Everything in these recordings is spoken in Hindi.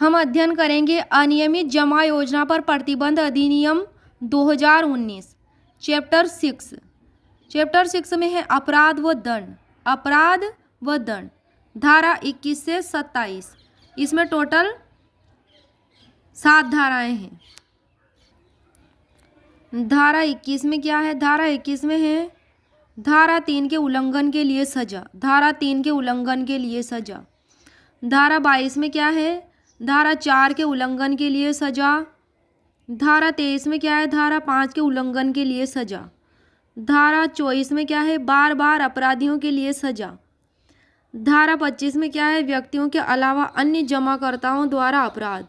हम अध्ययन करेंगे अनियमित जमा योजना पर प्रतिबंध अधिनियम 2019। चैप्टर 6 में है अपराध व दंड। धारा 21 से 27। इसमें टोटल 7 धाराएं हैं। धारा 21 में क्या है? धारा 21 में है धारा 3 के उल्लंघन के लिए सजा। धारा 3 के उल्लंघन के लिए सजा। धारा 22 में क्या है? धारा 4 के उल्लंघन के लिए सजा। धारा 23 में क्या है? धारा 5 के उल्लंघन के लिए सजा। धारा 24 में क्या है? बार बार अपराधियों के लिए सजा। धारा 25 में क्या है? व्यक्तियों के अलावा अन्य जमाकर्ताओं द्वारा अपराध।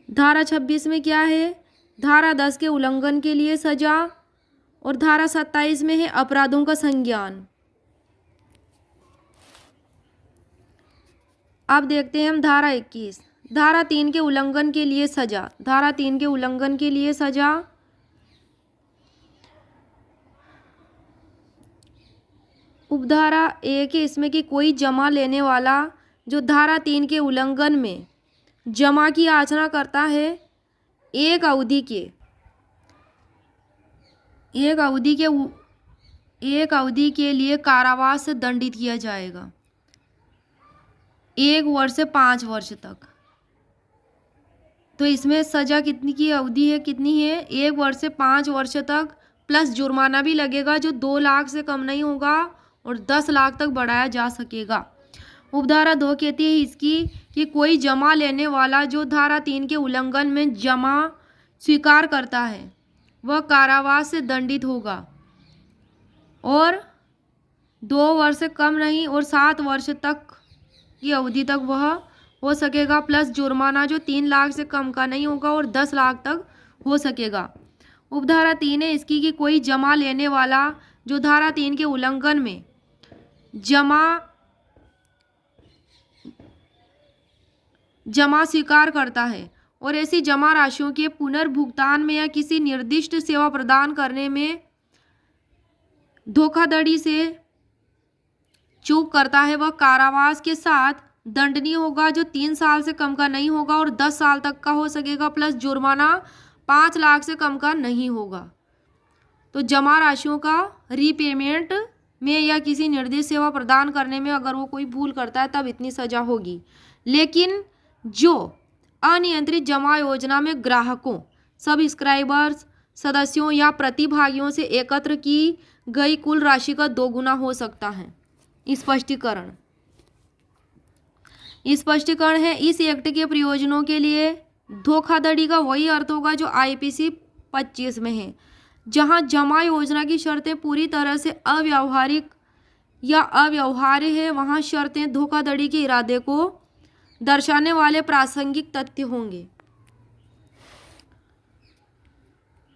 धारा 26 में क्या है? धारा 10 के उल्लंघन के लिए सजा। और धारा 27 में है अपराधों का संज्ञान। अब देखते हैं हम धारा 21। धारा 3 के उल्लंघन के लिए सजा। धारा 3 के उल्लंघन के लिए सजा। उपधारा 1 है इसमें कि कोई जमा लेने वाला जो धारा 3 के उल्लंघन में जमा की याचना करता है एक अवधि के लिए कारावास से दंडित किया जाएगा 1 वर्ष से 5 वर्ष तक। तो इसमें सजा कितनी की अवधि है? कितनी है? 1 वर्ष से 5 वर्ष तक प्लस जुर्माना भी लगेगा जो 2 लाख से कम नहीं होगा और 10 लाख तक बढ़ाया जा सकेगा। उपधारा 2 कहती है इसकी कि कोई जमा लेने वाला जो धारा 3 के उल्लंघन में जमा स्वीकार करता है वह कारावास से दंडित होगा और 2 वर्ष से कम नहीं और 7 वर्ष तक की अवधि तक वह हो सकेगा प्लस जुर्माना जो 3 लाख से कम का नहीं होगा और 10 लाख तक हो सकेगा। उपधारा 3 है इसकी कि कोई जमा लेने वाला जो धारा 3 के उल्लंघन में जमा स्वीकार करता है और ऐसी जमा राशियों के पुनर्भुगतान में या किसी निर्दिष्ट सेवा प्रदान करने में धोखाधड़ी से चूक करता है वह कारावास के साथ दंडनीय होगा जो 3 साल से कम का नहीं होगा और 10 साल तक का हो सकेगा प्लस जुर्माना 5 लाख से कम का नहीं होगा। तो जमा राशियों का रीपेमेंट में या किसी निर्दिष्ट सेवा प्रदान करने में अगर वो कोई भूल करता है तब इतनी सजा होगी। लेकिन जो अनियंत्रित जमा योजना में ग्राहकों, सब्सक्राइबर्स, सदस्यों या प्रतिभागियों से एकत्र की गई कुल राशि का 2 गुना हो सकता है। स्पष्टीकरण है इस एक्ट के प्रयोजनों के लिए धोखाधड़ी का वही अर्थ होगा जो आईपीसी 25 में है, जहां जमा योजना की शर्तें पूरी तरह से अव्यावहारिक या अव्यवहार्य है वहां शर्तें धोखाधड़ी के इरादे को दर्शाने वाले प्रासंगिक तथ्य होंगे।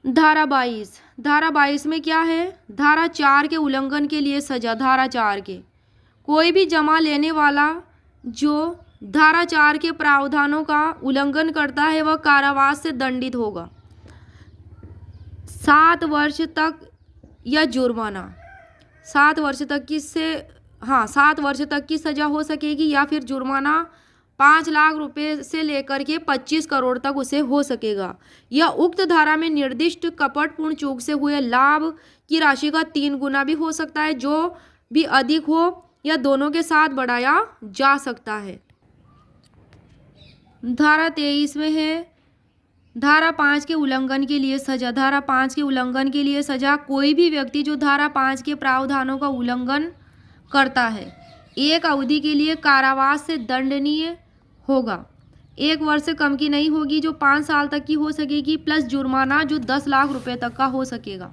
धारा 22 में क्या है? धारा 4 के उल्लंघन के लिए सजा। धारा 4 के कोई भी जमा लेने वाला जो धारा 4 के प्रावधानों का उल्लंघन करता है वह कारावास से दंडित होगा 7 वर्ष तक या जुर्माना 7 वर्ष तक की सजा हो सकेगी या फिर जुर्माना 5 लाख रुपए से लेकर के 25 करोड़ तक उसे हो सकेगा या उक्त धारा में निर्दिष्ट कपटपूर्ण चूक से हुए लाभ की राशि का 3 गुना भी हो सकता है जो भी अधिक हो या दोनों के साथ बढ़ाया जा सकता है। धारा 23 में है धारा 5 के उल्लंघन के लिए सजा। धारा 5 के उल्लंघन के लिए सजा कोई भी व्यक्ति जो धारा 5 के प्रावधानों का उल्लंघन करता है 1 अवधि के लिए कारावास से दंडनीय होगा। 1 वर्ष से कम की नहीं होगी जो 5 साल तक की हो सकेगी प्लस जुर्माना जो 10 लाख रुपए तक का हो सकेगा।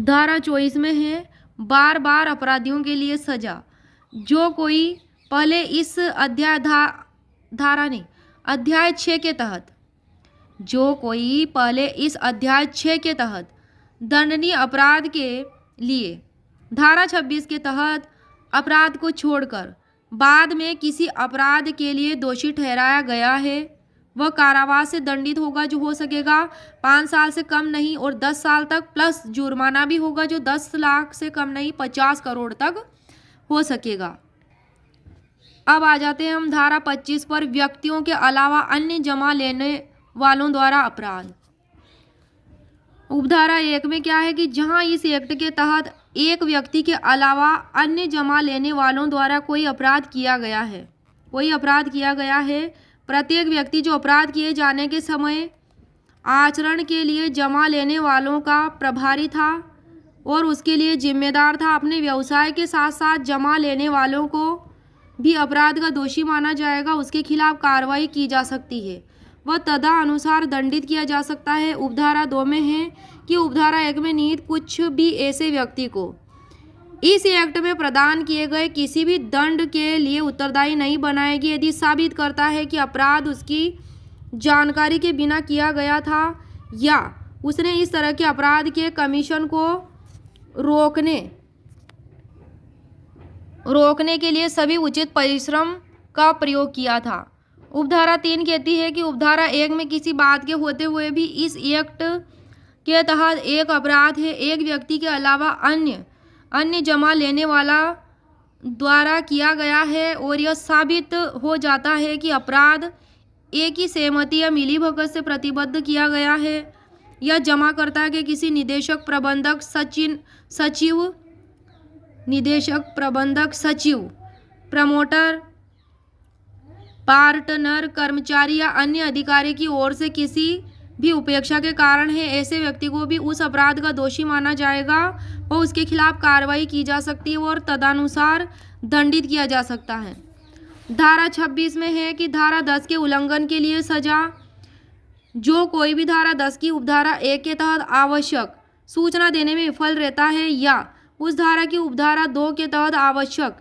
धारा 24 में है बार बार अपराधियों के लिए सजा। जो कोई पहले इस अध्याय 6 के तहत दंडनीय अपराध के लिए धारा 26 के तहत अपराध को छोड़कर बाद में किसी अपराध के लिए दोषी ठहराया गया है वह कारावास से दंडित होगा जो हो सकेगा 5 साल से कम नहीं और 10 साल तक प्लस जुर्माना भी होगा जो 10 लाख से कम नहीं 50 करोड़ तक हो सकेगा। अब आ जाते हैं हम धारा 25 पर, व्यक्तियों के अलावा अन्य जमा लेने वालों द्वारा अपराध। उपधारा 1 में क्या है कि जहां इस एक्ट के तहत एक व्यक्ति के अलावा अन्य जमा लेने वालों द्वारा कोई अपराध किया गया है, प्रत्येक व्यक्ति जो अपराध किए जाने के समय आचरण के लिए जमा लेने वालों का प्रभारी था और उसके लिए जिम्मेदार था, अपने व्यवसाय के साथ साथ जमा लेने वालों को भी अपराध का दोषी माना जाएगा, उसके खिलाफ कार्रवाई की जा सकती है, वह तदनुसार दंडित किया जा सकता है। उपधारा 2 में है कि उपधारा 1 में निहित कुछ भी ऐसे व्यक्ति को इस एक्ट में प्रदान किए गए किसी भी दंड के लिए उत्तरदायी नहीं बनाएगी यदि साबित करता है कि अपराध उसकी जानकारी के बिना किया गया था या उसने इस तरह के अपराध के कमीशन को रोकने के लिए सभी उचित परिश्रम का प्रयोग किया था। उपधारा 3 कहती है कि उपधारा 1 में किसी बात के होते हुए भी इस एक्ट के तहत एक अपराध है एक व्यक्ति के अलावा अन्य जमा लेने वाला द्वारा किया गया है और यह साबित हो जाता है कि अपराध एक ही सहमति या मिलीभगत से प्रतिबद्ध किया गया है, यह जमाकर्ता के किसी निदेशक, प्रबंधक, सचिव, प्रमोटर, पार्टनर, कर्मचारी या अन्य अधिकारी की ओर से किसी भी उपेक्षा के कारण है, ऐसे व्यक्ति को भी उस अपराध का दोषी माना जाएगा और उसके खिलाफ कार्रवाई की जा सकती है और तदनुसार दंडित किया जा सकता है। धारा 26 में है कि धारा 10 के उल्लंघन के लिए सजा, जो कोई भी धारा 10 की उपधारा 1 के तहत आवश्यक सूचना देने में विफल रहता है या उस धारा की उपधारा 2 के तहत आवश्यक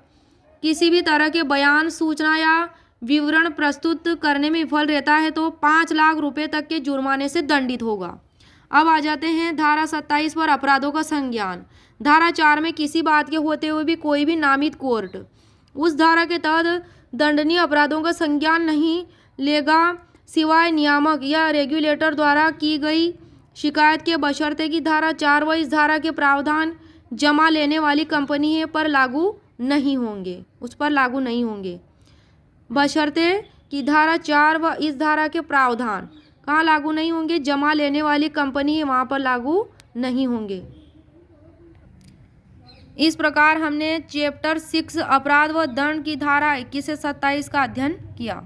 किसी भी तरह के बयान, सूचना या विवरण प्रस्तुत करने में विफल रहता है तो 5 लाख रुपए तक के जुर्माने से दंडित होगा। अब आ जाते हैं धारा 27 पर, अपराधों का संज्ञान। धारा 4 में किसी बात के होते हुए भी कोई भी नामित कोर्ट उस धारा के तहत दंडनीय अपराधों का संज्ञान नहीं लेगा सिवाय नियामक या रेगुलेटर द्वारा की गई शिकायत के, बशर्ते कि धारा 4 व इस धारा के प्रावधान जमा लेने वाली कंपनी है पर लागू नहीं होंगे, बशर्ते कि धारा 4 व इस धारा के प्रावधान कहाँ लागू नहीं होंगे, जमा लेने वाली कंपनी है वहाँ पर लागू नहीं होंगे। इस प्रकार हमने चैप्टर 6 अपराध व दंड की धारा 21 से 27 का अध्ययन किया।